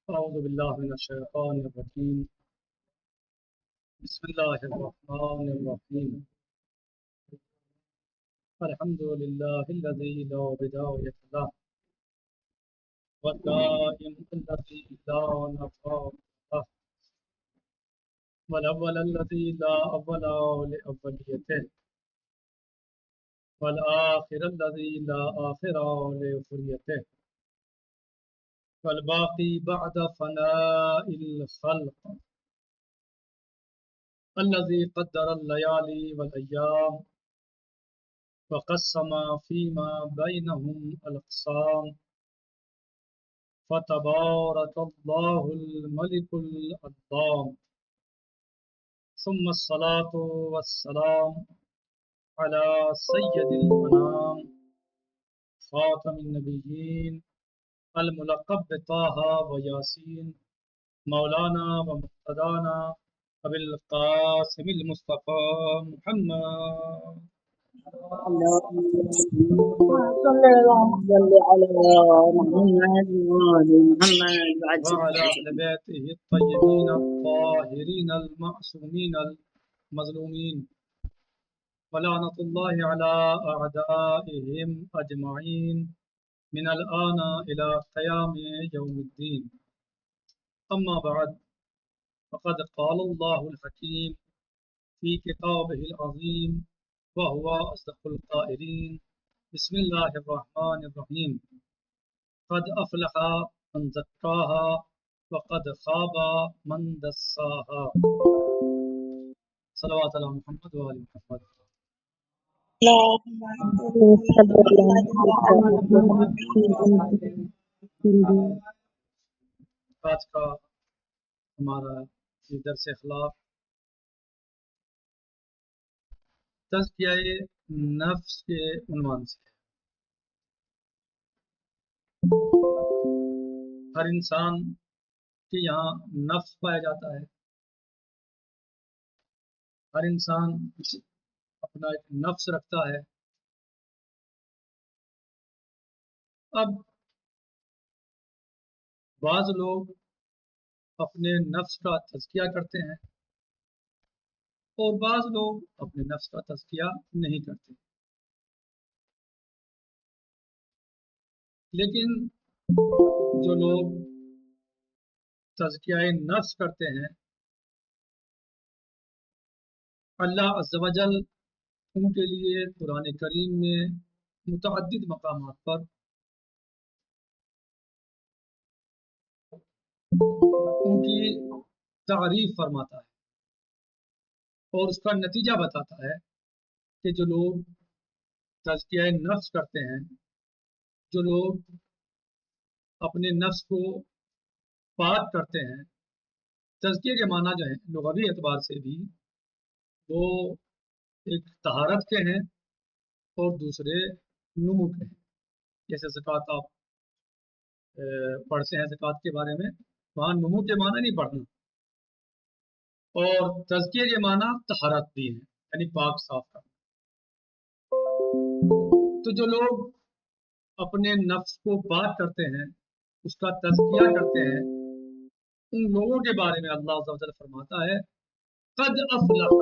أعوذ بالله من الشيطان الرجيم. بسم الله الرحمن الرحيم. الحمد لله الذي لا بداية له والدائم الذي لا نهاية له والأول الذي لا أول لأوليته والآخر الذي لا آخر لآخريته والباقي بعد فناء الخلق الذي قدر الليالي والأيام وقسم فيما بينهم الأقسام فتبارك الله الملك العظام ثم الصلاة والسلام على سيد الأنام خاتم النبيين الملقب بطه وياسين مولانا ومقتدانا أبي القاسم المصطفى محمد اللهم صل على محمد وآل محمد بعد وعلى أهل بيته الطيبين الطاهرين المعصومين المظلومين ولعنة الله على أعدائهم أجمعين من الآن إلى قيام يوم الدين. أما بعد فقد قال الله الحكيم في كتابه العظيم وهو أصدق القائلين. بسم الله الرحمن الرحيم. قد أفلح من زكاها وقد خاب من دساها. صلوات على محمد وآل محمد. آج کا ہمارا یہ درس اخلاق تزکیہ نفس کے عنوان سے ہے۔ ہر انسان کے یہاں نفس پایا جاتا ہے، ہر انسان اپنا ایک نفس رکھتا ہے۔ اب بعض لوگ اپنے نفس کا تزکیہ کرتے ہیں اور بعض لوگ اپنے نفس کا تزکیہ نہیں کرتے، لیکن جو لوگ تزکیہ نفس کرتے ہیں اللہ عز و جل ان کے لیے قرآن کریم میں متعدد مقامات پر ان کی تعریف فرماتا ہے اور اس کا نتیجہ بتاتا ہے کہ جو لوگ تزکیہ نفس کرتے ہیں، جو لوگ اپنے نفس کو پاک کرتے ہیں، تزکیے کے معنی جو ہیں لغوی اعتبار سے بھی وہ ایک طہارت کے ہیں اور دوسرے نمو کے ہیں۔ جیسے زکوٰۃ آپ پڑھتے ہیں زکوٰۃ کے بارے میں، وہاں نمو کے معنی نہیں پڑھنا، اور تزکیے کے معنی طہارت بھی ہے، یعنی پاک صاف کرنا۔ تو جو لوگ اپنے نفس کو پاک کرتے ہیں، اس کا تزکیہ کرتے ہیں، ان لوگوں کے بارے میں اللہ عز و جل فرماتا ہے قد افلح۔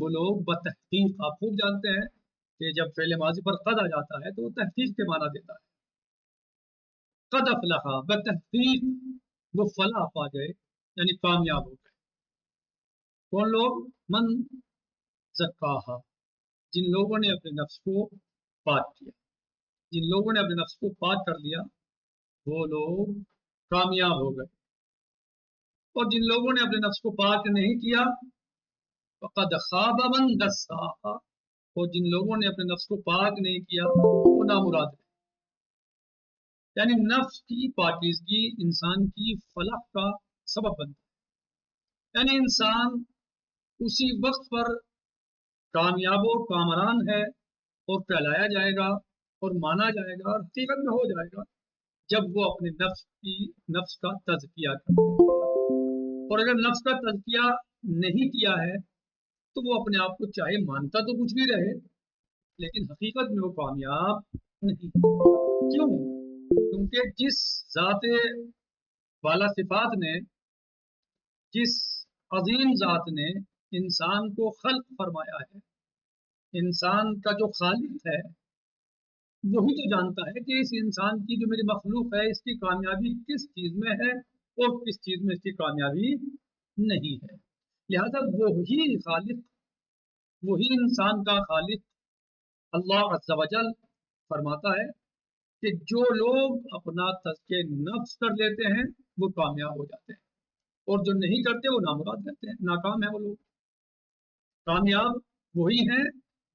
وہ لوگ بتحقیق، آپ خوب جانتے ہیں کہ جب فعل ماضی پر قد آ جاتا ہے تو وہ تحقیق کے معنی دیتا ہے۔ قد افلح، بتحقیق وہ فلاح پا گئے، یعنی کامیاب ہو گئے۔ کون لوگ؟ من زکاہا، جن لوگوں نے اپنے نفس کو پاک کیا، جن لوگوں نے اپنے نفس کو پاک کر لیا وہ لوگ کامیاب ہو گئے، اور جن لوگوں نے اپنے نفس کو پاک نہیں کیا فقد خاب من دساہا، اور جن لوگوں نے اپنے نفس کو پاک نہیں کیا وہ نامراد ہے۔ یعنی نفس کی پاکیزگی انسان کی فلاح کا سبب بنتا ہے، یعنی انسان اسی وقت پر کامیاب و کامران ہے اور کہلایا جائے گا اور مانا جائے گا اور حقیقت میں ہو جائے گا جب وہ اپنے نفس کا تزکیہ کرے، اور اگر نفس کا تزکیہ نہیں کیا ہے تو وہ اپنے آپ کو چاہے مانتا تو کچھ بھی رہے لیکن حقیقت میں وہ کامیاب نہیں۔ کیوں؟ کیونکہ جس ذات بالا صفات نے، جس عظیم ذات نے انسان کو خلق فرمایا ہے، انسان کا جو خالق ہے وہی تو جانتا ہے کہ اس انسان کی جو میری مخلوق ہے اس کی کامیابی کس چیز میں ہے اور کس چیز میں اس کی کامیابی نہیں ہے. لہذا وہی خالق، وہی انسان کا خالق اللہ عز و جل فرماتا ہے کہ جو لوگ اپنا تزکیہ نفس کر لیتے ہیں وہ کامیاب ہو جاتے ہیں، اور جو نہیں کرتے وہ نامراد رہتے ہیں، ناکام ہیں وہ لوگ. کامیاب وہی ہیں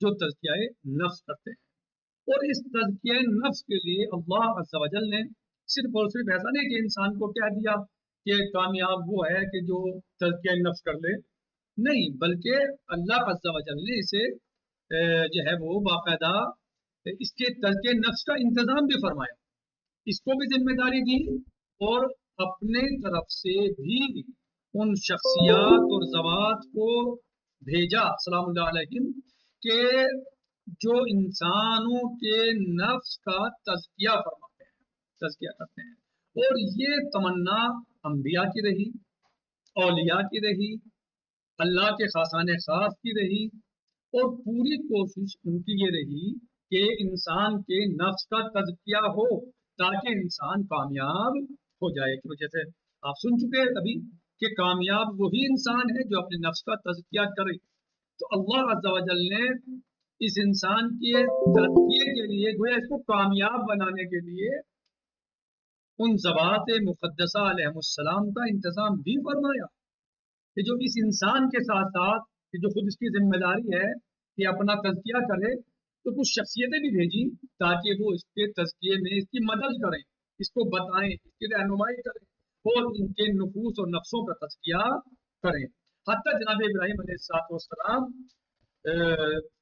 جو تزکیہ نفس کرتے ہیں. اور اس تزکیہ نفس کے لیے اللہ عز و جل نے صرف اور صرف ایسا نہیں کہ انسان کو کہہ دیا کہ کامیاب وہ ہے کہ جو تزکیہ نفس کر لے، نہیں، بلکہ اللہ عز و جل نے اسے جو ہے وہ باقاعدہ اس کے تزکیہ نفس کا انتظام بھی فرمایا، اس کو بھی ذمہ داری دی، اور اپنے طرف سے بھی ان شخصیات اور ذوات کو بھیجا سلام اللہ علیہم کہ جو انسانوں کے نفس کا تزکیہ فرماتے ہیں، تزکیہ کرتے ہیں. اور یہ تمنا انبیاء کی رہی، اولیاء کی رہی، اللہ کے خاصان خاص کی رہی، اور پوری کوشش ان کی یہ رہی کہ انسان کے نفس کا تزکیہ ہو تاکہ انسان کامیاب ہو جائے. کہ جیسے آپ سن چکے ابھی کہ کامیاب وہی انسان ہے جو اپنے نفس کا تزکیہ کرے. تو اللہ عز و جل نے اس انسان کے تزکیے کے لیے، گویا اس کو کامیاب بنانے کے لیے، ان ذوات مقدسہ علیہ السلام کا انتظام بھی فرمایا کہ جو اس انسان کے ساتھ ساتھ کہ جو خود اس کی ذمہ داری ہے کہ اپنا تزکیہ کرے، تو کچھ شخصیتیں بھی بھیجی تاکہ وہ اس کے تزکیے میں اس کی مدد کریں، اس کو بتائیں، اس کی رہنمائی کریں اور ان کے نفوس اور نفسوں کا تزکیہ کریں. حتیٰ جناب ابراہیم علیہ السلام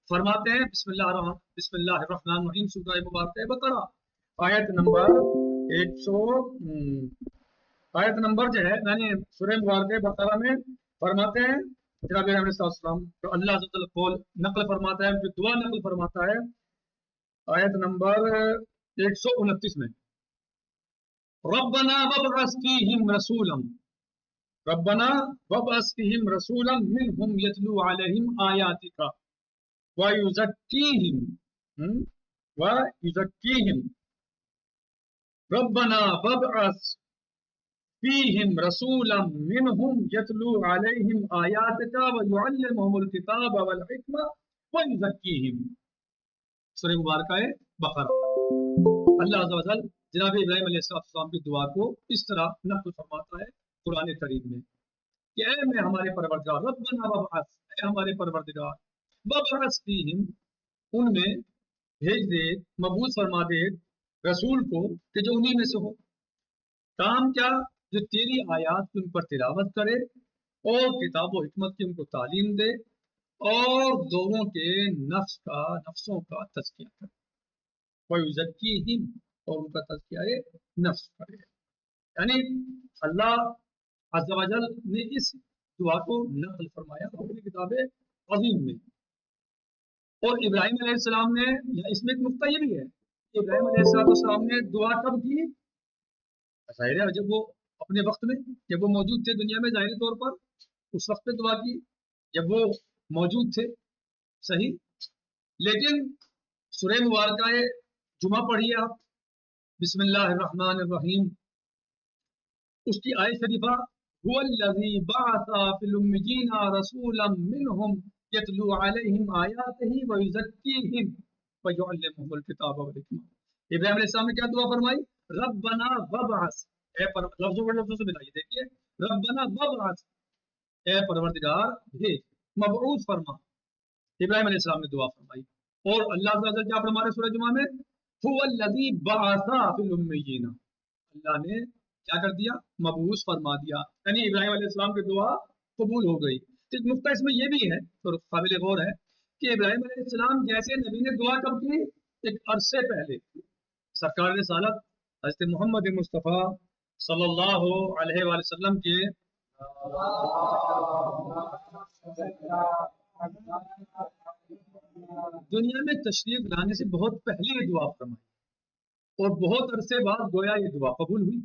فرماتے ہیں بسم اللہ الرحمن الرحیم، سورہ مبارکہ بقرہ آیت نمبر 100 آیت نمبر جو ہے یعنی سورہ مبارکہ بقرہ میں فرماتے ہیں جناب ابراہیم علیہ السلام تو اللہ عز و جل قول نقل فرماتا ہے، جو دعا نقل فرماتا ہے آیت نمبر 129 میں، ربنا وابعث فیہم رسولا، ربنا وابعث فیہم رسولا منہم یتلو علیہم آیاتک وَيُزَكِّيهِمْ رَبَّنَا وَابْعَثْ فِيهِمْ رَسُولًا مِّنْهُمْ يَتْلُو عَلَيْهِمْ آيَاتِكَ وَيُعَلِّمُهُمُ الْكِتَابَ وَالْحِكْمَةَ وَيُزَكِّيهِمْ. سورہ مبارکہ بقرہ. اللہ عز و جل جناب ابراہیم علیہ السلام کی دعا کو اس طرح نقل فرماتا ہے قرآن کریم میں کہ اے میں ہمارے پروردگار، ربنا وابعث، اے ہمارے پروردگار، وابعث فیہم، ان میں بھیج دے، مبعوث فرما دے رسول کو کہ جو انہی میں سے ہو. کام کیا؟ جو تیری آیات کی ان پر تلاوت کرے اور کتاب و حکمت کی ان کو تعلیم دے اور لوگوں کے نفسوں کا تزکیہ کرے، وَيُزَكِّيهِمْ، اور ان کا تزکیہ نفس کرے. یعنی اللہ عز و جل نے اس دعا کو نقل فرمایا اپنی کتاب عظیم میں. اور ابراہیم علیہ السلام نے، اس میں ایک نقطہ یہ بھی ہے کہ ابراہیم علیہ السلام نے دعا کب کی؟ ظاہر ہے جب وہ اپنے وقت میں، جب وہ موجود تھے دنیا میں، ظاہری طور پر اس وقت پہ دعا کی جب وہ موجود تھے، صحیح. لیکن سورہ مبارکہ جمعہ پڑھیے آپ، بسم اللہ الرحمن الرحیم، اس کی آیت شریفہ هو الذی بعث فی الامیین رسولا منہم یتلو علیہم آیاتہ ویزکیہم ویعلمہم الکتاب والحکمہ. ابراہیم علیہ السلام نے کیا دعا فرمائی؟ ربنا وابعث، اے لفظوں سے ملائیے، دیکھیے، ربنا وابعث، اے پروردگار بھیج، مبعوث فرما. ابراہیم علیہ السلام نے دعا فرمائی. اور اللہ تعالیٰ کیا فرما رہے سورہ جمعہ میں؟ هو الذی بعث فی الامیین، اللہ نے کیا کر دیا؟ مبعوث فرما دیا. یعنی ابراہیم علیہ السلام کی دعا قبول ہو گئی. ایک نقطہ اس میں یہ بھی ہے اور قابل غور ہے کہ ابراہیم علیہ السلام جیسے نبی نے دعا کب کی؟ ایک عرصے پہلے. سرکار رسالت حضرت محمد مصطفیٰ صلی اللہ علیہ وآلہ وسلم کے دنیا میں تشریف لانے سے بہت پہلے یہ دعا فرمائی اور بہت عرصے بعد گویا یہ دعا قبول ہوئی.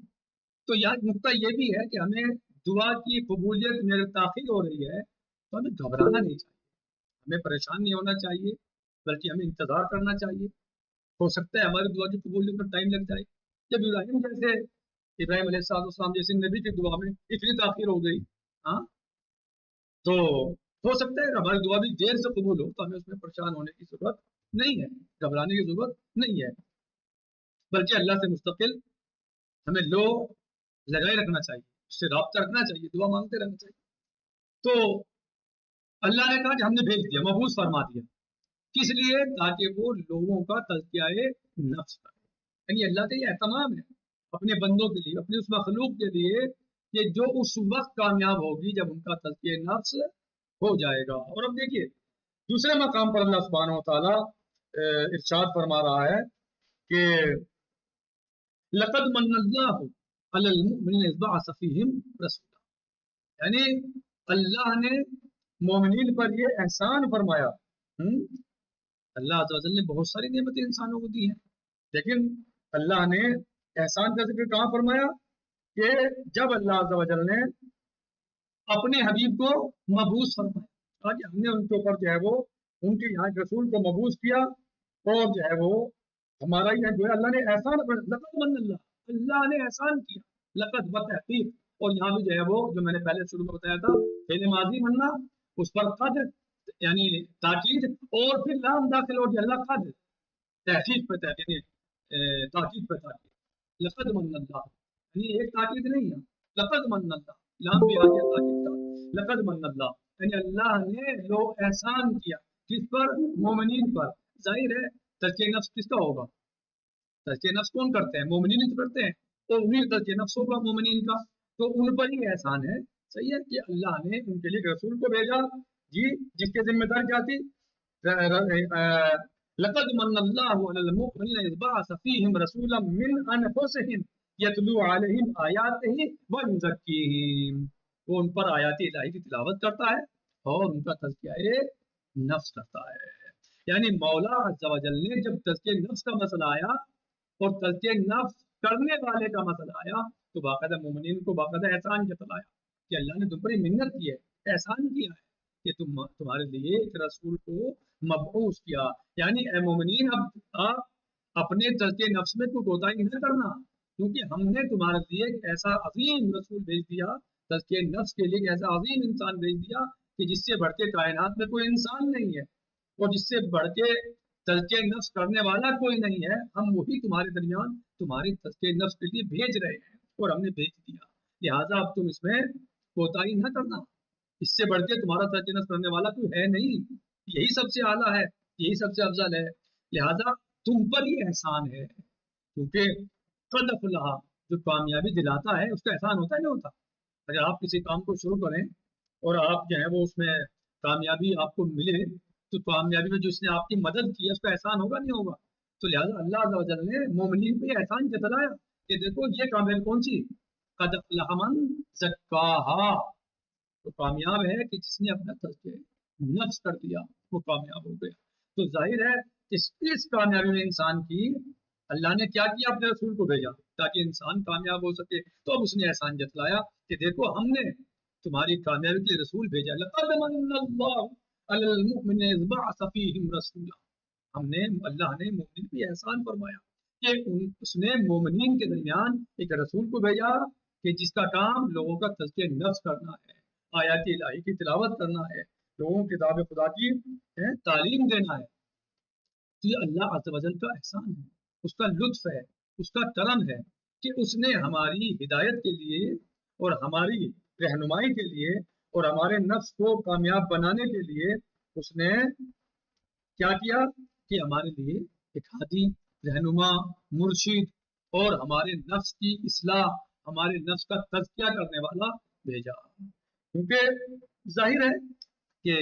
تو یہاں نقطہ یہ بھی ہے کہ ہمیں دعا کی قبولیت میں اگر تاخیر ہو رہی ہے تو ہمیں گھبرانا نہیں چاہیے، ہمیں پریشان نہیں ہونا چاہیے، بلکہ ہمیں انتظار کرنا چاہیے۔ ہو سکتا ہے ہماری دعا کی قبولیت میں ٹائم لگ جائے۔ جب ابراہیم علیہ السلام جیسے نبی کی دعا میں اتنی تاخیر ہو گئی، ہاں، تو ہو سکتا ہے کہ ہماری دعا بھی دیر سے قبول ہو، تو ہمیں اس میں پریشان ہونے کی ضرورت نہیں ہے، گھبرانے کی ضرورت نہیں ہے، بلکہ اللہ سے مستقل ہمیں لگائے رکھنا چاہیے، اس سے رابطہ رکھنا چاہیے، دعا مانگتے رہنا چاہیے۔ تو اللہ نے کہا کہ ہم نے بھیج دیا، مبعوث فرما دیا، کس لیے؟ تاکہ وہ لوگوں کا تزکیہ نفس کرے۔ یعنی اللہ کا یہ اہتمام ہے اپنے بندوں کے لیے، اپنے اس مخلوق کے لیے، کہ جو اس وقت کامیاب ہوگی جب ان کا تزکیہ نفس ہو جائے گا۔ اور اب دیکھیے دوسرے مقام پر اللہ سبحانہ و تعالیٰ ارشاد فرما رہا ہے کہ لقد من اللہ علی المؤمنین اذ بعث فیہم رسولا، یعنی اللہ نے مومنین پر یہ احسان فرمایا۔ اللہ عز و جل نے بہت ساری نعمتیں انسانوں کو دی ہیں، لیکن اللہ نے احسان کا ذکر کہاں فرمایا؟ کہ جب اللہ عز و جل نے اپنے حبیب کو مبعوث فرمایا، آج ہم نے ان کے اوپر جو ہے وہ ان کے یہاں رسول کو مبعوث کیا، اور جو ہے وہ ہمارا یہ جو ہے اللہ نے احسان، لقد من اللہ، اللہ نے احسان کیا، لقد بتحقیق، اور یہاں بھی جو ہے وہ جو میں نے پہلے شروع میں بتایا تھا فعل ماضی مننا، اس پر قد یعنی تاکید، اور پھر لام داخل ہو گیا، لقد تحقیق پہ تحقیق، تاکید پہ تاکید، لقد من اللہ، یعنی ایک تاکید نہیں ہے، لقد من اللہ، لام بھی آ گیا تاکید کا، لقد من اللہ، یعنی اللہ نے لو احسان کیا، کس پر؟ مومنین پر۔ ظاہر ہے تزکیہ نفس کس کا ہوگا؟ تزکیہ نفس کون کرتے ہیں؟ مومنین ہی کرتے ہیں، تو انہیں تزکیہ نفس ہوگا مومنین کا، تو ان پر ہی احسان ہے، صحیح ہے، کہ اللہ نے ان کے لیے رسول کو بھیجا، جی، جس کے ذمہ دار کیا تھی؟ لقد من اللہ علی المؤمنین اذ بعث فیہم رسولا من انفسہم یتلو علیہم آیاتہ ویزکیہم، وہ ان پر آیات الہی کی تلاوت کرتا ہے اور ان کا تزکیہ نفس کرتا ہے۔ یعنی مولا عز و جل نے جب تزکیہ نفس کا مسئلہ آیا اور تزکیہ نفس کرنے والے کا مسئلہ آیا، تو باقاعدہ مومنین کو باقاعدہ احسان جتلایا کہ اللہ نے تم پر منت کی ہے، احسان کیا ہے کہ تمہارے لیے ایک رسول کو مبعوث کیا۔ یعنی اے مومنین، اب آپ اپنے تزکیہ نفس میں کوئی کوتاہی نہ کرنا، کیونکہ ہم نے تمہارے لیے ایک ایسا عظیم رسول بھیج دیا، تزکیہ نفس کے لیے ایک ایسا عظیم انسان بھیج دیا کہ جس سے بڑھ کے کائنات میں کوئی انسان نہیں ہے، اور جس سے بڑھ کے تزکیہ نفس کرنے والا کوئی نہیں ہے، ہم وہی تمہارے درمیان تمہاری تزکیہ نفس کے لیے بھیج رہے ہیں، اور ہم نے بھیج دیا، لہٰذا اب تم اس میں کوتاہی نہ کرنا، اس سے بڑھ کے تمہارا تزکیہ نفس کرنے والا کوئی ہے نہیں، یہی سب سے اعلیٰ ہے، یہی سب سے افضل ہے، لہٰذا تم پر یہ احسان ہے، کیونکہ قد افلح جو کامیابی دلاتا ہے اس کا احسان ہوتا ہے نہیں ہوتا؟ اگر آپ کسی کام کو شروع کریں اور آپ جو ہے وہ اس میں کامیابی آپ کو ملے، تو کامیابی میں جو اس نے آپ کی مدد کی ہے اس کا احسان ہوگا نہیں ہوگا؟ تو لہٰذا اللہ عز و جل نے مومنین پہ احسان جتلایا کہ دیکھو یہ کامیابی کون سی؟ قد افلح من زکاہا، تو کامیاب ہے کہ جس نے اپنا تزکیہ نفس کر دیا، وہ کامیاب ہو گیا۔ تو ظاہر ہے اس کامیابی میں انسان کی اللہ نے کیا کیا؟ اپنے رسول کو بھیجا تاکہ انسان کامیاب ہو سکے، تو اب اس نے احسان جتلایا کہ دیکھو ہم نے تمہاری کامیابی کے لیے رسول بھیجا، لقد من اللہ علی المؤمنین اذ بعث فیہم رسولا، ہم نے اللہ نے مومنین پہ احسان فرمایا کہ اس نے مومنین کے درمیان ایک رسول کو بھیجا کہ جس کا کام لوگوں کا تزکیہ نفس کرنا ہے، آیات الہی کی تلاوت کرنا ہے، لوگوں کو کتاب خدا کی تعلیم دینا ہے۔ تو یہ اللہ عز و جل کا احسان ہے، اس کا لطف ہے، اس کا کرم ہے کہ اس نے ہماری ہدایت کے لیے اور ہماری رہنمائی کے لیے اور ہمارے نفس کو کامیاب بنانے کے لیے اس نے کیا کیا کہ ہمارے لیے ایک ہادی، رہنما، مرشد اور ہمارے نفس کی اصلاح، ہمارے نفس کا تزکیہ کرنے والا بھیجا، کیونکہ ظاہر ہے کہ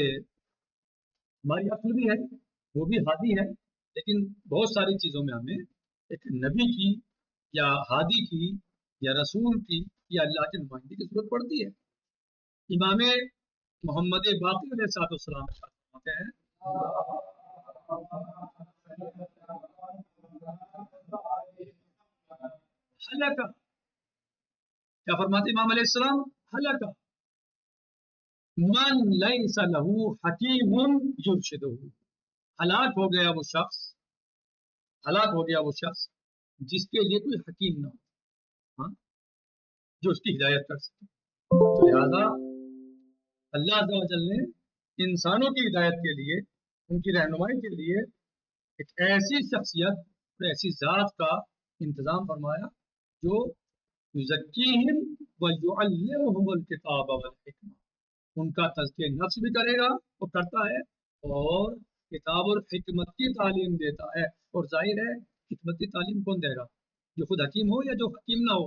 ہماری عقل بھی ہے، وہ بھی ہادی ہے، لیکن بہت ساری چیزوں میں ہمیں ایک نبی کی یا ہادی کی یا رسول کی یا اللہ کے نمائندے کی ضرورت پڑتی ہے۔ امام محمد باقر علیہ السلام فرماتے ہیں حلق کیا فرماتے امام علیہ السلام؟ ہلاکا من لیس لہو حکیم یرشدہ، ہلاک ہو گیا وہ شخص، ہلاک ہو گیا وہ شخص جس کے لیے کوئی حکیم نہ ہو، ہاں، جو اس کی ہدایت کر سکے۔ تو لہذا اللہ عز و جل نے انسانوں کی ہدایت کے لیے، ان کی رہنمائی کے لیے ایک ایسی شخصیت اور ایسی ذات کا انتظام فرمایا جو یزکیہم ویعلمہم الکتاب والحکمہ، ان کا تزکیہ نفس بھی کرے گا، وہ کرتا ہے، اور کتاب اور حکمت کی تعلیم دیتا ہے۔ اور ظاہر ہے حکمت کی تعلیم کون دے گا؟ جو خود حکیم ہو یا جو حکیم نہ ہو؟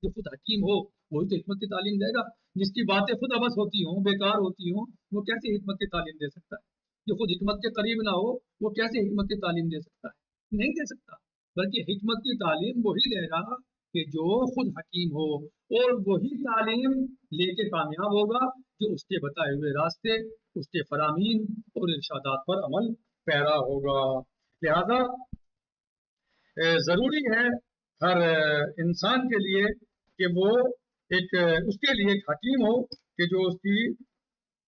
جو خود حکیم ہو وہی تو حکمت کی تعلیم دے گا۔ جس کی باتیں خود عبث ہوتی ہوں، بیکار ہوتی ہوں، وہ کیسے حکمت کی تعلیم دے سکتا ہے؟ جو خود حکمت کے قریب نہ ہو وہ کیسے حکمت کی تعلیم دے سکتا ہے؟ نہیں دے سکتا۔ بلکہ حکمت کی تعلیم وہی دے گا کہ جو خود حکیم ہو، اور وہی تعلیم لے کے کامیاب ہوگا جو اس کے بتائے ہوئے راستے، اس کے فرامین اور ارشادات پر عمل پیرا ہوگا۔ لہذا ضروری ہے ہر انسان کے لیے کہ وہ ایک اس کے لیے ایک حکیم ہو کہ جو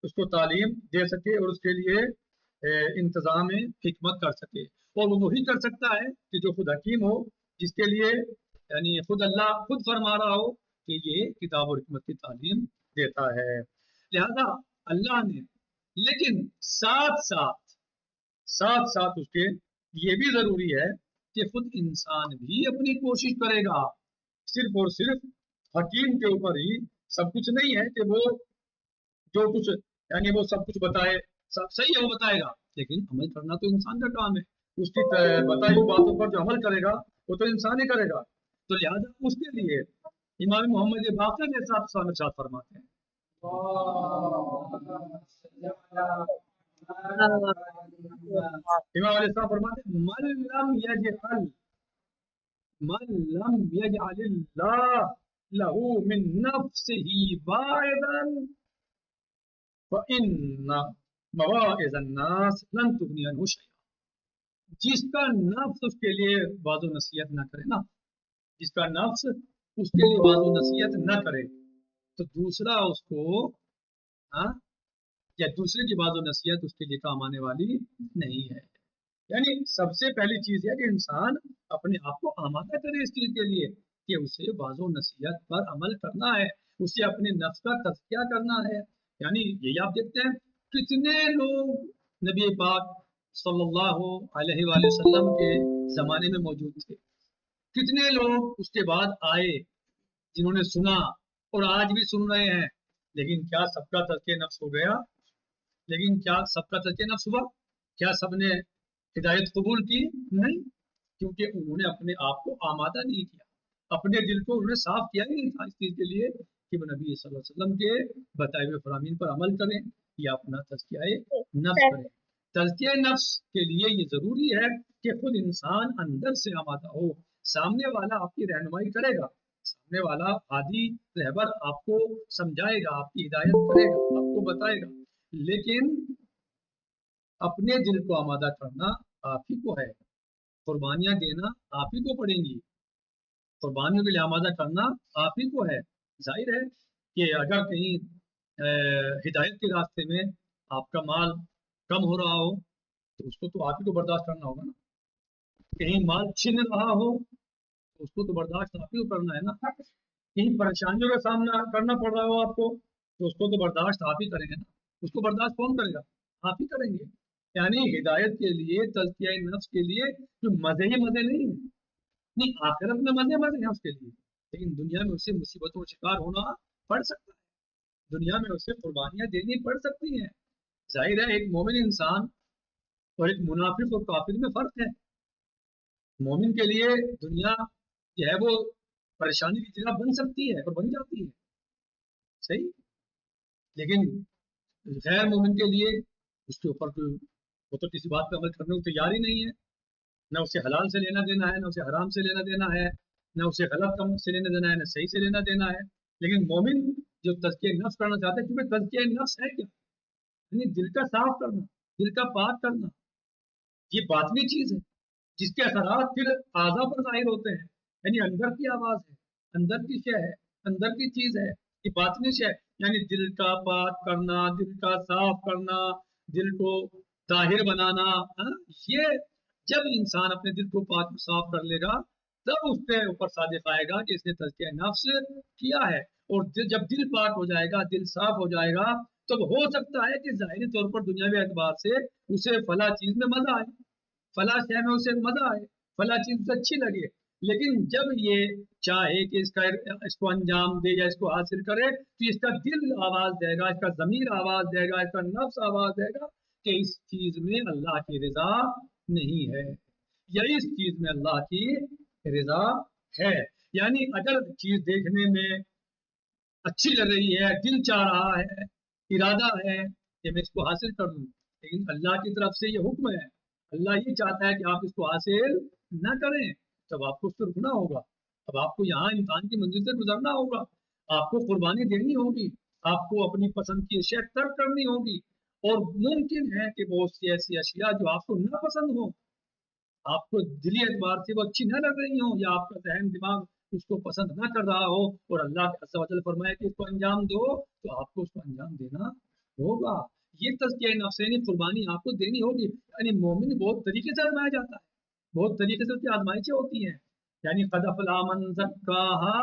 اس کو تعلیم دے سکے اور اس کے لیے انتظام حکمت کر سکے۔ اور وہ وہی کر سکتا ہے کہ جو خود حکیم ہو، جس کے لیے یعنی خود اللہ خود فرما رہا ہو کہ یہ کتاب اور حکمت کی تعلیم دیتا ہے۔ لہذا اللہ نے لیکن ساتھ ساتھ اس کے یہ بھی ضروری ہے کہ خود انسان بھی اپنی کوشش کرے گا۔ صرف اور صرف حکیم کے اوپر ہی سب کچھ نہیں ہے کہ وہ جو کچھ یعنی وہ سب کچھ بتائے، سب صحیح ہے وہ بتائے گا، لیکن عمل کرنا تو انسان کا کام ہے۔ اس کی بتائی ہوئی باتوں پر جو عمل کرے گا وہ تو انسان ہی کرے گا۔ تو لہذا اس کے لیے امام محمد باقر کے ساتھ ارشاد فرماتے ہیں، امام علیہ السلام فرماتے ہیں من لم یجعل اللہ لہو من نفسہ باعدا فإن مواعظ الناس لن تغنی عنہ شیئا۔ جس کا نفس اس کے لیے واعظ و نصیحت نہ کرے نا، جس کا نفس اس کے لیے واعظ و نصیحت نہ کرے تو دوسرا اس کو یا دوسرے کی واعظ و نصیحت اس کے لیے کام آنے والی نہیں ہے۔ یعنی سب سے پہلی چیز ہے کہ انسان اپنے آپ کو آمادہ کرے اس چیز کے لیے کہ اسے واعظ و نصیحت پر عمل کرنا ہے، اسے اپنے نفس کا تزکیہ کرنا ہے۔ یعنی یہی آپ دیکھتے ہیں کتنے لوگ نبی پاک صلی اللہ علیہ وآلہ وسلم کے زمانے میں موجود تھے، کتنے لوگ اس کے بعد آئے جنہوں نے سنا اور آج بھی سن رہے ہیں، لیکن کیا سب کا تزکیہ نفس ہو گیا؟ لیکن کیا سب کا تزکیہ نفس ہوا؟ کیا سب نے ہدایت قبول کی؟ نہیں، کیونکہ انہوں نے اپنے آپ کو آمادہ نہیں کیا، اپنے دل کو انہوں نے صاف کیا ہی نہیں تھا اس چیز کے لیے کہ وہ نبی صلی اللہ علیہ وسلم کے بتائے ہوئے فرامین پر عمل کریں یا اپنا تزکیہ نفس کریں۔ تزکیہ نفس کے لیے یہ ضروری ہے کہ خود انسان اندر سے آمادہ ہو۔ سامنے والا آپ کی رہنمائی کرے گا، سامنے والا ہادی رہبر آپ کو سمجھائے گا، آپ کی ہدایت کرے گا، آپ کو بتائے گا، لیکن اپنے دل کو آمادہ کرنا آپ ہی کو ہے، قربانیاں دینا آپ ہی کو پڑیں گی، قربانیوں کے لیے آمادہ کرنا آپ ہی کو ہے۔ ظاہر ہے کہ اگر کہیں ہدایت کے راستے میں آپ کا مال کم ہو رہا ہو تو اس کو تو آپ ہی کو برداشت کرنا ہوگا نا، کہیں مال چھن رہا ہو تو اس کو تو برداشت آپ ہی کو کرنا ہے نا، کہیں پریشانیوں کا سامنا کرنا پڑ رہا ہو آپ کو تو اس کو تو برداشت آپ ہی کریں گے نا، اس کو برداشت کون کرے گا؟ آپ ہی کریں گے۔ یعنی ہدایت کے لیے، تزکیہ نفس کے لیے جو مزے ہی مزے نہیں ہیں، نہیں آخرت میں مزے ہیں اس کے لیے، لیکن دنیا میں اسے مصیبتوں کا شکار ہونا پڑ سکتا ہے، دنیا میں اسے قربانیاں دینی پڑ سکتی ہیں۔ ظاہر ہے ایک مومن انسان اور ایک منافق اور کافر میں فرق ہے۔ مومن کے لیے دنیا جو ہے وہ پریشانی کی جگہ بن سکتی ہے اور بن جاتی ہے، صحیح، لیکن غیر مومن کے لیے اس کے اوپر وہ تو کسی بات پہ عمل کرنے کو تیار ہی نہیں ہے، نہ اسے حلال سے لینا دینا ہے، نہ اسے حرام سے لینا دینا ہے، نہ اسے غلط کم سے لینا دینا ہے، نہ صحیح سے لینا دینا ہے۔ لیکن مومن جو تزکیہ نفس کرنا چاہتا ہے، کیونکہ تزکیہ نفس ہے کیا؟ یعنی دل کا صاف کرنا، دل کا پاک کرنا، یہ باطنی چیز ہے جس کے اثرات پھر اعضاء پر ظاہر ہوتے ہیں، یعنی اندر کی آواز ہے، اندر کی شے ہے۔ اندر کی چیز ہے، یہ باطنی ہے، یعنی دل کا پاک کرنا، دل کا صاف کرنا، دل کو طاہر بنانا، یہ جب انسان اپنے دل کو پاک صاف کر لے گا تب اس کے اوپر صادق آئے گا کہ اس نے تزکیہ نفس کیا ہے۔ اور جب دل پاک ہو جائے گا، دل صاف ہو جائے گا، تب ہو سکتا ہے کہ ظاہری طور پر دنیاوی اعتبار سے اسے فلاں چیز میں مزہ آئے، فلاں شے میں اسے مزہ آئے، فلاں چیز اسے اچھی لگے، لیکن جب یہ چاہے کہ اس کو انجام دے یا اس کو حاصل کرے تو اس کا دل آواز دے گا، اس کا ضمیر آواز دے گا، اس کا نفس آواز دے گا کہ اس چیز میں اللہ کی رضا نہیں ہے یا اس چیز میں اللہ کی رضا ہے۔ یعنی اگر چیز دیکھنے میں اچھی لگ رہی ہے، دل چاہ رہا ہے، ارادہ ہے کہ میں اس کو حاصل کر لوں، لیکن اللہ کی طرف سے یہ حکم ہے، اللہ یہ چاہتا ہے کہ آپ اس کو حاصل نہ کریں، تب آپ کو اس سے رکنا ہوگا، اب آپ کو یہاں امتحان کی منزل سے گزرنا ہوگا، آپ کو قربانی دینی ہوگی، آپ کو اپنی پسند کی اشیاء ترک کرنی ہوگی، اور ممکن ہے کہ بہت سی ایسی اشیاء جو آپ کو نہ پسند ہوں، آپ کو دلی اعتبار سے وہ اچھی نہ لگ رہی ہوں، یا آپ کا ذہن دماغ اس کو پسند نہ کر رہا ہو، اور اللہ عز و جل فرمائے کہ اس کو انجام دو، تو آپ کو اس کو انجام دینا ہوگا۔ یہ تزکیہ نفس یعنی قربانی آپ کو دینی ہوگی۔ یعنی مومن بہت طریقے سے آزمایا جاتا ہے، بہت طریقے سے اس کی آزمائشیں ہوتی ہیں، یعنی قد افلح من زکاہا،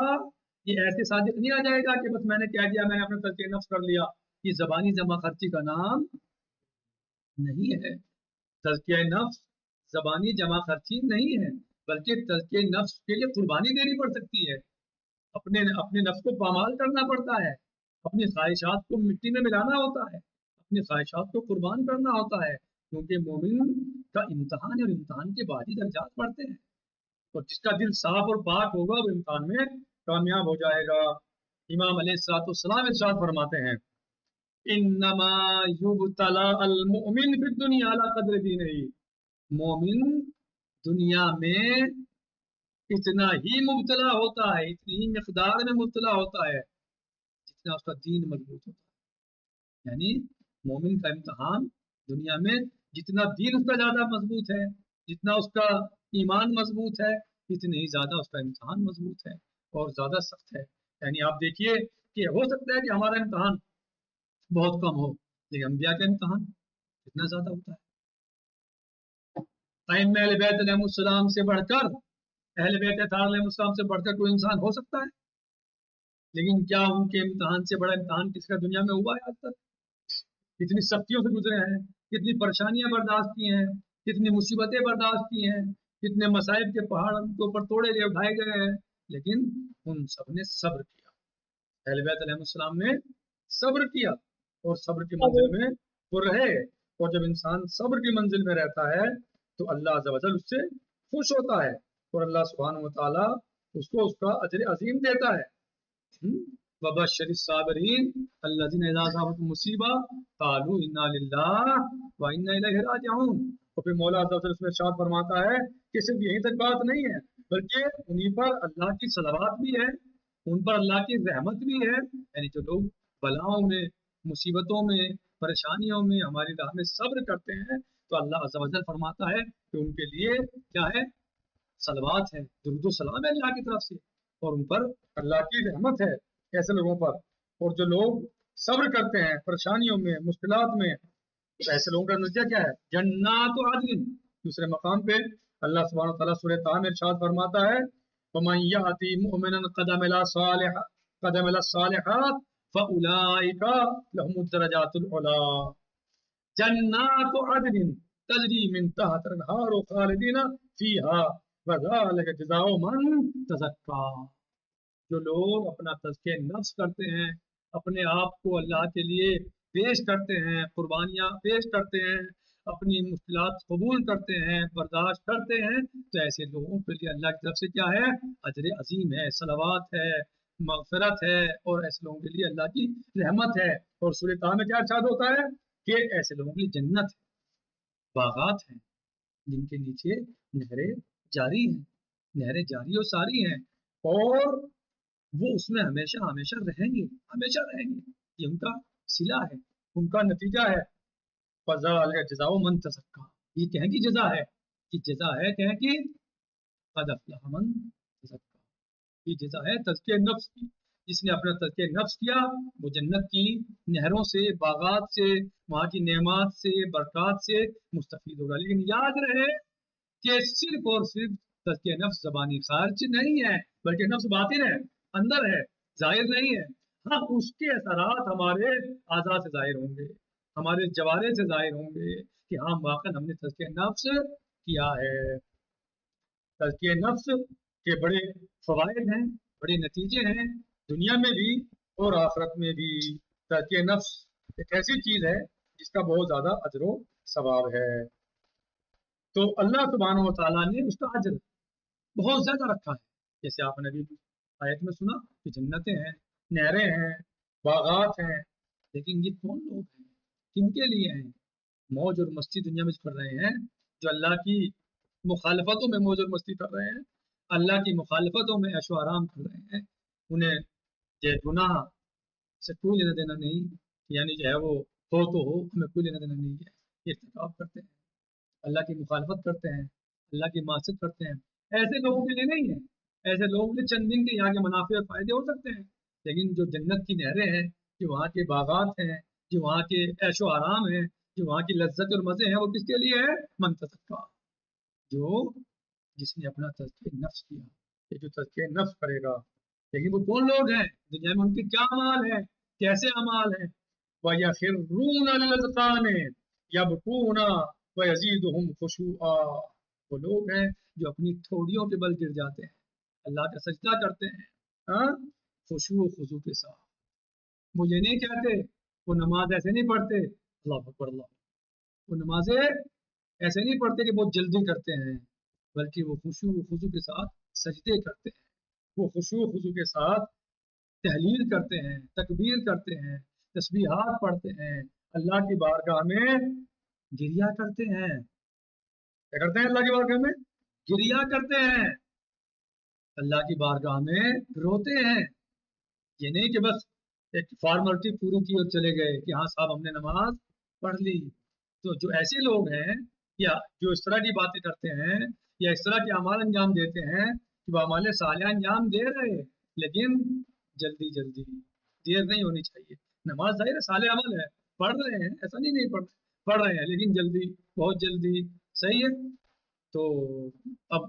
یہ ایسے صادق نہیں آ جائے گا کہ بس میں نے کہہ دیا، میں نے اپنا تزکیہ نفس کر لیا، یہ زبانی جمع خرچی کا نام نہیں ہے۔ تزکیہ نفس زبانی جمع خرچی نہیں ہے، بلکہ تزکیہ نفس کے لیے قربانی دینی پڑ سکتی ہے، اپنے نفس کو پامال کرنا پڑتا ہے، اپنی خواہشات کو مٹی میں ملانا ہوتا ہے، اپنی خواہشات کو قربان کرنا ہوتا ہے، کیونکہ مومن کا امتحان ہے اور امتحان کے بعد ہی درجات بڑھتے ہیں، اور جس کا دل صاف اور پاک ہوگا وہ امتحان میں کامیاب ہو جائے گا۔ امام علیہ السلام ارشاد فرماتے ہیں انما یبتلی المؤمن فی الدنیا علی قدر دینہ، مومن دنیا میں اتنا ہی مبتلا ہوتا ہے، اتنی ہی مقدار میں مبتلا ہوتا ہے جتنا اس کا دین مضبوط ہوتا ہے۔ یعنی مومن کا امتحان دنیا میں جتنا دین اس کا زیادہ مضبوط ہے، جتنا اس کا ایمان مضبوط ہے، اتنے ہی زیادہ اس کا امتحان مضبوط ہے اور زیادہ سخت ہے۔ یعنی آپ دیکھیے کہ ہو سکتا ہے کہ ہمارا امتحان بہت کم ہو، لیکن انبیاء کا امتحان اتنا زیادہ ہوتا ہے۔ ائمہ اہل بیت علیہ السلام سے بڑھ کر، اہل بیت اطہار علیہ السلام سے بڑھ کر کوئی انسان ہو سکتا ہے؟ لیکن کیا ان کے امتحان سے بڑا امتحان کس کا دنیا میں ہوا ہے آج تک؟ کتنی سختیوں سے گزرے ہیں، کتنی پریشانیاں برداشت کی ہیں، کتنی مصیبتیں برداشت کی ہیں، کتنے مصائب کے پہاڑ ان کے اوپر توڑے گئے، اٹھائے گئے ہیں، لیکن ان سب نے صبر کیا۔ اہل بیت علیہ السلام نے صبر کیا اور صبر کی منزل میں وہ رہے، اور جب انسان صبر کی منزل میں رہتا ہے تو اللہ عز و جل اس سے خوش ہوتا ہے، اور اللہ سبحانہ و تعالیٰ اس کو اس کا اجر عظیم دیتا ہے۔ وبشر الصابرین الذین اذا اصابتهم مصیبہ قالوا انا للہ وانا الیہ راجعون۔ اور پھر مولا عز و جل اس میں ارشاد فرماتا ہے کہ صرف یہیں تک بات نہیں ہے، بلکہ انہیں پر اللہ کی صلوات بھی ہے، ان پر اللہ کی رحمت بھی ہے، یعنی جو لوگ بلاؤں میں، مصیبتوں میں، پریشانیوں میں ہماری راہ میں صبر کرتے ہیں تو اللہ عز و جل فرماتا ہے کہ ان کے لیے کیا ہے؟ صلوات ہے، درود و سلام ہے اللہ کی طرف سے، اور ان پر اللہ کی رحمت ہے ایسے لوگوں پر۔ اور جو لوگ صبر کرتے ہیں پریشانیوں میں، مشکلات میں، تو ایسے لوگوں کا نتیجہ کیا ہے؟ جنات عدن۔ دوسرے مقام پہ اللہ سبحانہ وتعالیٰ سورہ طٰہٰ میں ارشاد فرماتا ہے وَمَن يَأْتِ مُؤْمِنًا قَدْ عَمِلَ الصَّالِحَاتِ فَأُولَٰئِكَ لَهُمُ الدَّرَجَاتُ الْعُلَىٰ جنات عدن تجری من تحت الانہار خالدین فیہا وذالک جزاء من تزکا۔ جو لوگ اپنا تزکیہ نفس کرتے ہیں، اپنے آپ کو اللہ کے لیے پیش کرتے ہیں، قربانیاں پیش کرتے ہیں، اپنی مشکلات قبول کرتے ہیں، برداشت کرتے ہیں، تو ایسے لوگوں کے لیے اللہ کی طرف سے کیا ہے؟ اجر عظیم ہے، صلوات ہے، مغفرت ہے، اور ایسے لوگوں کے لیے اللہ کی رحمت ہے۔ اور سورہ طٰہٰ میں کیا ارشاد ہوتا ہے کہ ایسے لوگوں کے لیے جنت ہے، باغات ہیں جن کے نیچے نہریں جاری ہیں، نہریں جاری اور ساری ہیں، اور وہ اس میں ہمیشہ ہمیشہ رہیں گے، ہمیشہ رہیں گے، یہ ان کا صلہ ہے، ان کا نتیجہ ہے۔ فَذَلِكَ جَزَاءُ مَن تَزَكَّىٰ، یہ کہیں کی جزا ہے، یہ جزا ہے کہیں کی قَدْ أَفْلَحَ مَن تَزَكَّىٰ، یہ جزا ہے تزکیہ نفس کی، جس نے اپنا تزکیہ نفس کیا وہ جنت کی نہروں سے، باغات سے، وہاں کی نعمات سے، برکات سے مستفید ہوگا۔ لیکن یاد رہے کہ صرف اور صرف تزکیہ نفس زبانی خارج نہیں ہے، بلکہ نفس باطن ہے، اندر ہے، ظاہر نہیں ہے۔ ہاں اس کے اثرات ہمارے اعضاء سے ظاہر ہوں گے، ہمارے جوارے سے ظاہر ہوں گے کہ ہاں واقعا ہم نے تزکیہ نفس کیا ہے۔ تزکیہ نفس کے بڑے فوائد ہیں، بڑے نتیجے ہیں، دنیا میں بھی اور آخرت میں بھی۔ تزکیہ نفس ایک ایسی چیز ہے جس کا بہت زیادہ اجر و ثواب ہے۔ تو اللہ سبحانہ و تعالیٰ نے اس کا اجر بہت زیادہ رکھا ہے، جیسے آپ نے ابھی آیت میں سنا کہ جنتیں ہیں، نہریں ہیں، باغات ہیں، لیکن یہ کون لوگ ہیں، کن کے لیے ہیں؟ موج اور مستی دنیا میں کر رہے ہیں، جو اللہ کی مخالفتوں میں موج اور مستی کر رہے ہیں، اللہ کی مخالفتوں میں عیش و آرام کر رہے ہیں، انہیں جو گناہ سے کوئی لینا دینا نہیں، یعنی جو ہے وہ ہو تو ہو، ہمیں کوئی لینا دینا نہیں ہے، یہ ارتکاب کرتے ہیں، اللہ کی مخالفت کرتے ہیں، اللہ کی معصیت کرتے ہیں، ایسے لوگوں کے لیے نہیں ہے۔ ایسے لوگوں کے لیے چند دن کے یہاں کے منافع اور فائدے ہو سکتے ہیں، لیکن جو جنت کی نہریں ہیں، جو وہاں کے باغات ہیں، جو وہاں کے عیش و آرام ہیں، جو وہاں کی لذت اور مزے ہیں، وہ کس کے لیے ہے؟ من تزکیٰ، جو جس نے اپنا تزکیہ نفس کیا، یہ جو تزکیہ نفس کرے گا۔ لیکن وہ کون لوگ ہیں؟ دنیا میں ان کے کیا اعمال ہیں، کیسے اعمال ہیں؟ وَيَخِرُّونَ لِلْأَذْقَانِ يَبْكُونَ وَيَزِيدُهُمْ خُشُوعًا، وہ لوگ ہیں جو اپنی ٹھوڑیوں کے بل گر جاتے ہیں، اللہ کا سجدہ کرتے ہیں، ہاں خشوع و خضوع کے ساتھ۔ وہ یہ نہیں کہتے، وہ نماز ایسے نہیں پڑھتے، اللہ اکبر اللہ، وہ نمازیں ایسے نہیں پڑھتے کہ بہت جلدی کرتے ہیں، بلکہ وہ خشوع و خضوع کے ساتھ سجدے کرتے ہیں، وہ خشوع و خضوع کے ساتھ تحلیل کرتے ہیں، تکبیر کرتے ہیں، تسبیحات پڑھتے ہیں، اللہ کی بارگاہ میں گریہ کرتے ہیں۔ کیا کرتے ہیں؟ اللہ کی بارگاہ میں گریہ کرتے ہیں، اللہ کی بارگاہ میں روتے ہیں۔ یہ نہیں کہ بس ایک فارملٹی پوری کی اور چلے گئے کہ ہاں صاحب ہم نے نماز پڑھ لی۔ تو جو ایسے لوگ ہیں یا جو اس طرح کی باتیں کرتے ہیں یا اس طرح کے اعمال انجام دیتے ہیں کہ وہ اعمال صالحہ انجام دے رہے لیکن جلدی جلدی، دیر نہیں ہونی چاہیے۔ نماز ظاہر ہے صالح عمل ہے، پڑھ رہے ہیں، ایسا نہیں پڑھ رہے ہیں لیکن جلدی، بہت جلدی، صحیح ہے۔ تو اب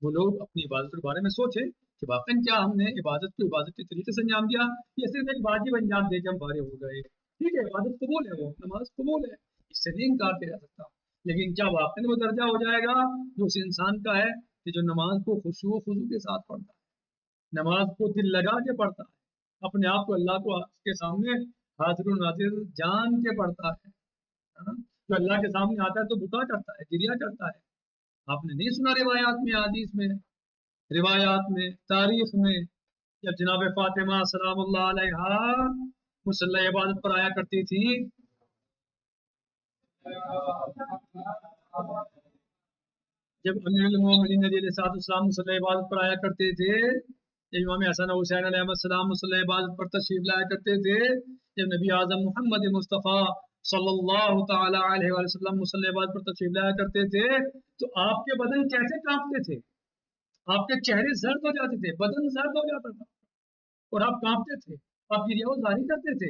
وہ لوگ اپنی عبادت کے بارے میں سوچیں کہ واقعی کیا ہم نے عبادت کو عبادت کے طریقے سے انجام دیا یا صرف ایک واجب انجام دے کے ہم فارغ ہو گئے؟ ٹھیک ہے، عبادت قبول ہے، وہ نماز قبول ہے، اس سے نہیں انکار کیا جا سکتا، لیکن کیا واقعی وہ درجہ ہو جائے گا جو اس انسان کا ہے کہ جو نماز کو خشوع و خضوع کے ساتھ پڑھتا ہے، نماز کو دل لگا کے پڑھتا ہے، اپنے آپ کو اللہ کو کے سامنے حاضر و ناظر جان کے پڑھتا ہے، جو اللہ کے سامنے آتا ہے تو بکا کرتا ہے، گریہ کرتا ہے۔ آپ نے نہیں سنا روایات میں، حدیث میں، روایات میں، تاریخ میں، جب جناب فاطمہ سلام اللہ علیہا مصلی عبادت پر آیا کرتی تھی، جب امیر المومنین علیہ السلام مصلی عبادت پر آیا کرتے تھے، جب امام حسن حسین علیہ السلام مصلی عبادت پر تشریف لایا کرتے تھے، جب نبی اعظم محمد مصطفیٰ صلی اللہ تعالی علیہ وسلم مصلی عبادت پر تشریف لایا کرتے تھے تو آپ کے بدن کیسے کانپتے تھے؟ آپ کے چہرے زرد ہو جاتے تھے، بدن زرد ہو جاتا تھا اور آپ کانپتے تھے، آپ کی ریاض جاری کرتے تھے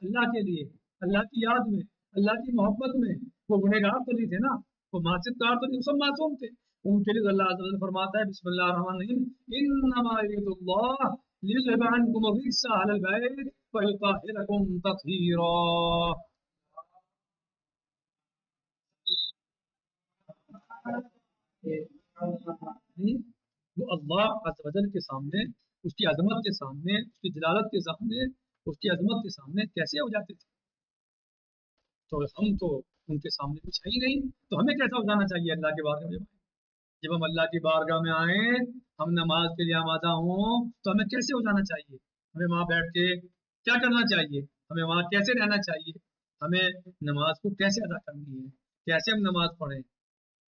اللہ کے لیے، اللہ کی یاد میں، اللہ کی محبت میں۔ وہ گنہگار تو نہیں تھے نا، وہ معصیت کار تو نہیں، سب معصوم تھے۔ ان کے لیے اللہ عز و جل فرماتا ہے بسم اللہ الرحمن الرحیم انما یرید اللہ لیذهب عنکم الرجس اہل البیت ویطہرکم تطہیرا۔ وہ اللہ عز و جل کے سامنے، اس کی عظمت کے سامنے، اس کی جلالت کے سامنے، اس کی عظمت کے سامنے کیسے ہو جاتے تھے؟ تو ہم تو ان کے سامنے کچھ ہے ہی نہیں، تو ہمیں کیسا ہو جانا چاہیے اللہ کے بارگاہ میں؟ جب ہم اللہ کی بارگاہ میں آئیں، ہم نماز کے لیے آمادہ ہوں تو ہمیں کیسے ہو جانا چاہیے؟ ہمیں وہاں بیٹھ کے کیا کرنا چاہیے؟ ہمیں وہاں کیسے رہنا چاہیے؟ ہمیں نماز کو کیسے ادا کرنی ہے؟ کیسے ہم نماز پڑھیں؟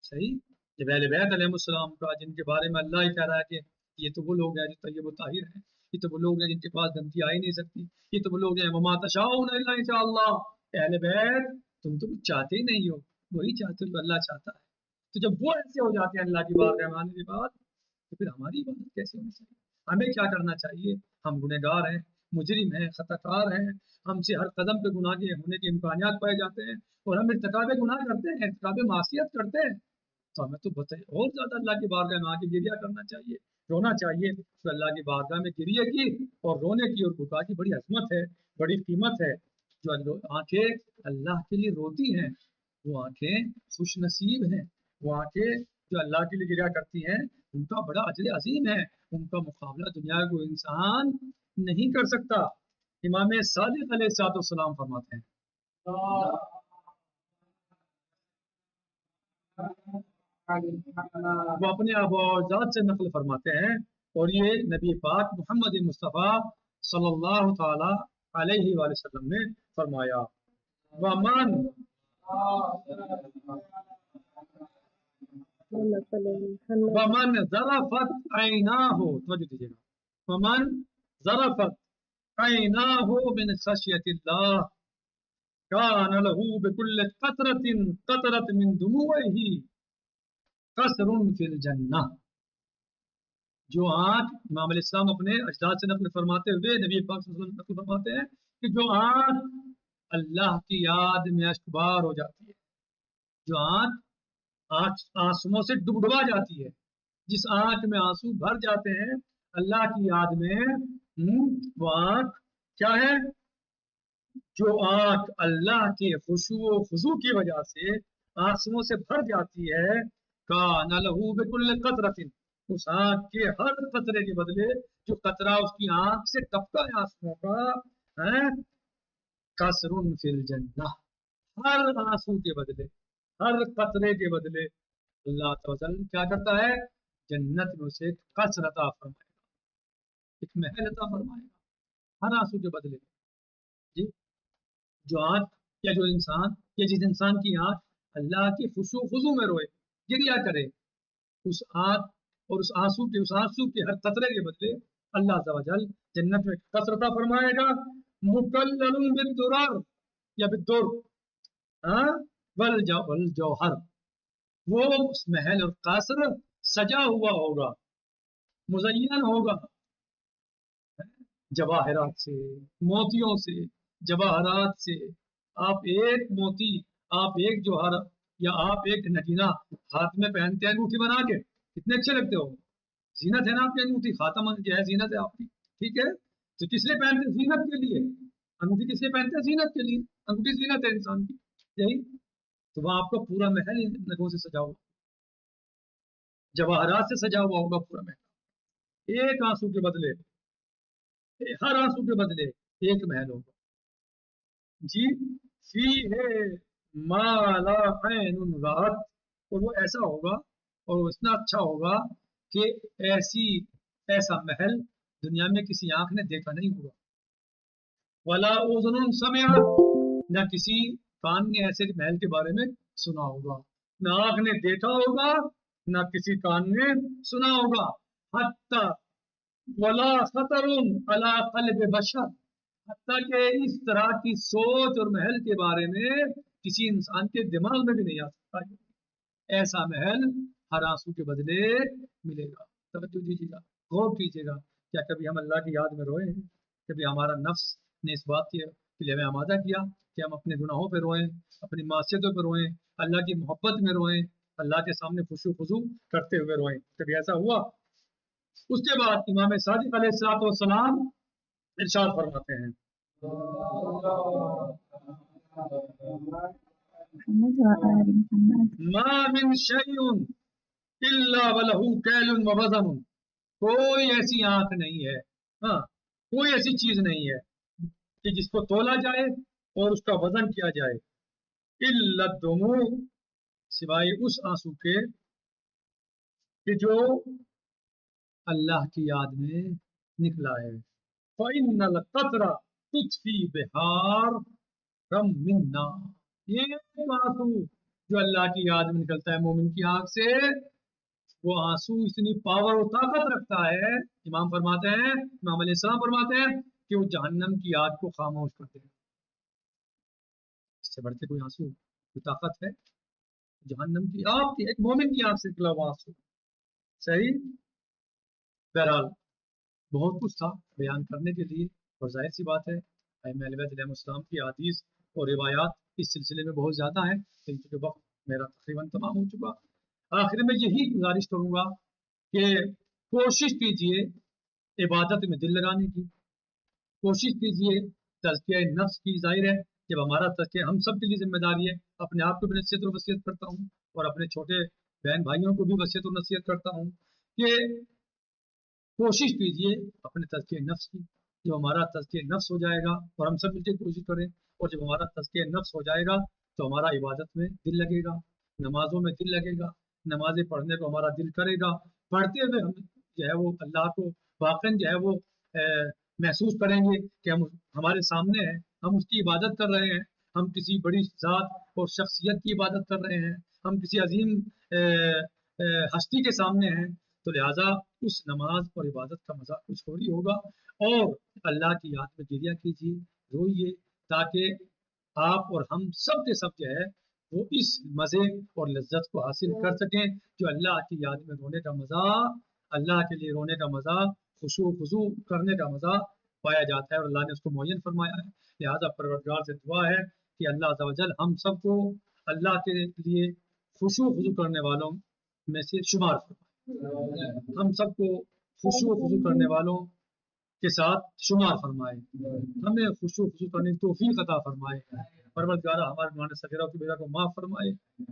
صحیح؟ جب اہل بیت علیہ السلام کا، جن کے بارے میں اللہ ہی کہہ رہا ہے کہ یہ تو وہ لوگ ہیں جو طیب و طاہر ہیں، یہ تو وہ لوگ ہیں جن کے پاس گندگی آ ہی نہیں سکتی، یہ تو وہ لوگ ہیں وما تشاءون الا ان شاء اللہ۔ اہل بیت تم تو کچھ چاہتے ہی نہیں ہو، وہی چاہتے ہو جو اللہ چاہتا ہے۔ تو جب وہ ایسے ہو جاتے ہیں اللہ کی بارگاہ میں آنے کے بعد، تو پھر ہماری عبادت کیسے ہونی چاہیے؟ ہمیں کیا کرنا چاہیے؟ ہم گنہگار ہیں، مجرم ہیں، خطاکار ہیں، ہم سے ہر قدم پہ گناہ کے ہونے کے امکانات پائے جاتے ہیں اور ہم ارتکاب گناہ کرتے ہیں، ارتکاب معصیت کرتے ہیں، تو ہمیں تو بتائیے اور زیادہ اللہ کی بارگاہ میں آ کے گریہ کرنا چاہیے، رونا چاہیے۔ تو اللہ کی بارگاہ میں گریہ کی اور رونے کی اور بکا کی بڑی عظمت ہے، بڑی قیمت ہے۔ جو آنکھیں اللہ کے لیے روتی ہیں وہ آنکھیں خوش نصیب ہیں، وہ آنکھیں جو اللہ کے لیے گریہ کرتی ہیں ان کا بڑا اجر عظیم ہے، ان کا مقابلہ دنیا کو انسان نہیں کر سکتا۔ امام صادق علیہ السلام فرماتے ہیں، وہ اپنے آبا و اجداد سے نقل فرماتے ہیں اور یہ نبی پاک محمد مصطفیٰ صلی اللہ تعالی علیہ وآلہ وسلم نے فرمایا، وَمَن وَمَن ذَرَفَتْ عَيْنَاهُ، توجہ دیجیے گا، وَمَن ذَرَفَتْ عَيْنَاهُ مِنْ خَشْيَةِ اللَّهِ كَانَ لَهُ بِكُلِّ قَطْرَةٍ مِنْ دُمُوعِهِ قصر فی الجنہ۔ جو آنکھ، امام علیہ السلام اپنے اجداد سے نقل فرماتے ہوئے نبی پاک صلی اللہ علیہ وسلم نقل فرماتے ہیں کہ جو آنکھ اللہ کی یاد میں اشکبار ہو جاتی ہے، جو آنکھ آنسوؤں سے ڈبڈبا جاتی ہے، جس آنکھ میں آنسو بھر جاتے ہیں اللہ کی یاد میں، وہ آنکھ کیا ہے؟ جو آنکھ اللہ کے خشوع و خضوع کی وجہ سے آنسوؤں سے بھر جاتی ہے، کان لہو بکل قطرۃ، اس آنکھ کے ہر قطرے کے بدلے، جو قطرہ اس کی آنکھ سے ٹپکا ہے آنسوؤں کا، قصر فی الجنہ، ہر آنسو کے بدلے، ہر قطرے کے بدلے اللہ تعالی کیا کرتا ہے؟ جنت میں اسے قصر عطا فرمائے گا، ایک محل عطا فرمائے گا ہر آنسو کے بدلے۔ جی، جو آنکھ یا جو انسان یا جس انسان کی آنکھ اللہ کی خشوع و خضوع میں روئے، گریہ کرے، اس آنکھ اور اس آنسو کے ہر قطرے کے بدلے اللہ عز و جل جنت میں قصر عطا فرمائے گا، مکلل بالدرر یا بالدر والجوہر، وہ اس محل اور قصر سجا ہوا ہوگا، مزین ہوگا جواہرات سے، موتیوں سے، جواہرات سے۔ آپ ایک موتی، آپ ایک جوہر یا آپ ایک نگینہ ہاتھ میں پہنتے ہیں انگوٹھی بنا کے، کتنے اچھے لگتے ہو، زینت ہے نا آپ کی انگوٹھی، خاتم جو ہے زینت ہے آپ کی، ٹھیک ہے؟ تو کس لیے پہنتے ہیں؟ زینت کے لیے۔ انگوٹھی کس لیے پہنتے ہیں؟ زینت کے لیے، انگوٹھی زینت ہے انسان کی، یہی تو وہاں آپ کا پورا محل نگوں سے سجا ہوا، جواہرات سے سجا ہوا ہوگا پورا محل، ایک آنسو کے بدلے، ہر آنسو کے بدلے ایک محل ہوگا۔ جی، فی ہے مالا عین رات، اور وہ ایسا ہوگا اور وہ اتنا اچھا ہوگا کہ ایسا محل دنیا میں کسی آنکھ نے دیکھا نہیں ہوگا، ولا اذن سمعت، نہ کسی کان نے ایسے محل کے بارے میں سنا ہوگا، نہ آنکھ نے دیکھا ہوگا نہ کسی کان نے سنا ہوگا، حتی ولا خطر علی قلب بشر، حتیٰ کہ اس طرح کی سوچ اور محل کے بارے میں کسی انسان کے دماغ میں بھی نہیں آ سکتا، ایسا محل ہر آنسو کے بدلے ملے گا۔ توجہ دیجیے گا، غور کیجیے گا، کیا کبھی ہم اللہ کی یاد میں روئے ہیں؟ کبھی ہمارا نفس نے اس بات کے لیے ہمیں آمادہ کیا کہ ہم اپنے گناہوں پہ روئیں، اپنی معصیتوں پہ روئیں، اللہ کی محبت میں روئیں، اللہ کے سامنے خشوع و خضوع کرتے ہوئے روئیں؟ کبھی ایسا ہوا؟ اس کے بعد امام صادق علیہ السلام ارشاد فرماتے ہیں، ما من شیء الا وله کیل و وزن، کوئی ایسی آنکھ نہیں ہے، کوئی ایسی چیز نہیں ہے کہ جس کو تولا جائے اور اس کا وزن کیا جائے، الا الدموع، سوائے اس آنسو کے کہ جو اللہ کی یاد میں نکلا ہے، فإن القطرہ تطفی بہار کم منا، یہ آنسو جو اللہ کی یاد میں نکلتا ہے مومن کی آنکھ سے، وہ آنسو اتنی پاور و طاقت رکھتا ہے، امام فرماتے ہیں، امام علیہ السلام فرماتے ہیں کہ وہ جہنم کی آگ کو خاموش کرتے ہیں۔ اس سے بڑھ کے کوئی آنسو، کوئی طاقت ہے؟ جہنم کی آگ کی، ایک مومن کی آنکھ سے نکلا ہوا آنسو، صحیح؟ بہرحال بہت کچھ تھا بیان کرنے کے لیے، اور ظاہر سی بات ہے ائمہ اہل بیت علیہم السلام کی حدیث اور روایات اس سلسلے میں بہت زیادہ ہیں، لیکن چونکہ وقت میرا تقریباً تمام ہو چکا، آخر میں یہی گزارش کروں گا کہ کوشش کیجئے عبادت میں دل لگانے کی، کوشش کیجئے تزکیہ نفس کی۔ ظاہر ہے جب ہمارا تزکیہ ہم سب کے لیے ذمہ داری ہے، اپنے آپ کو بھی نصیحت اور وصیت کرتا ہوں اور اپنے چھوٹے بہن بھائیوں کو بھی وصیت اور نصیحت کرتا ہوں کہ کوشش کیجئے اپنے تزکیہ نفس کی۔ جب ہمارا تزکیہ نفس ہو جائے گا اور ہم سب مل کے کوشش کریں، اور جب ہمارا تزکیہ نفس ہو جائے گا تو ہمارا عبادت میں دل لگے گا، نمازوں میں دل لگے گا، نمازیں پڑھنے کو ہمارا دل کرے گا، پڑھتے ہوئے ہم جو ہے وہ اللہ کو واقعاً جو ہے وہ محسوس کریں گے کہ ہم ہمارے سامنے ہیں، ہم اس کی عبادت کر رہے ہیں، ہم کسی بڑی ذات اور شخصیت کی عبادت کر رہے ہیں، ہم کسی عظیم ہستی کے سامنے ہیں۔ تو لہٰذا اس نماز اور عبادت کا مزہ کچھ اور ہی ہوگا، اور اللہ کی یاد میں گریہ کیجیے، روئیے، تاکہ آپ اور ہم سب کے سب جو ہے وہ اس مزے اور لذت کو حاصل کر سکیں جو اللہ کی یاد میں رونے کا مزہ، اللہ کے لیے رونے کا مزہ، خشوع خضوع کرنے کا مزہ پایا جاتا ہے، اور اللہ نے اس کو معین فرمایا ہے۔ لہٰذا پروردگار سے دعا ہے کہ اللہ عز و جل ہم سب کو اللہ کے لیے خشوع خضوع کرنے والوں میں سے شمار فرمائے، ہم سب کو خشوع خضوع کرنے والوں کے ساتھ شمار فرمائے، ہمیں خشوع خضوع کرنے کی توفیق عطا فرمائے۔ پروردگار ہمارے گناہ صغیرہ و کبیرہ کو معاف فرمائے،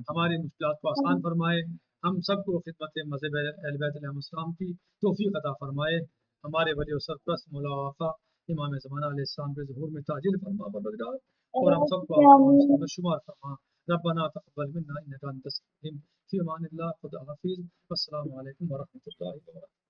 ہماری مشکلات کو آسان فرمائے، ہم سب کو خدمت مذہب اہل بیت علیہ السلام کی توفیق عطا فرمائے، ہمارے ولی و سرپرست مولا آقا امام زمانہ علیہ السلام کے ظہور میں تاجل فرما پروردگار، اور ہم سب کو آپ میں شمار فرما۔ ربنا تقبل منا انک انت السمیع العلیم، فی امان اللہ، خدا حافظ، السلام علیکم ورحمۃ اللہ وبرکاتہ۔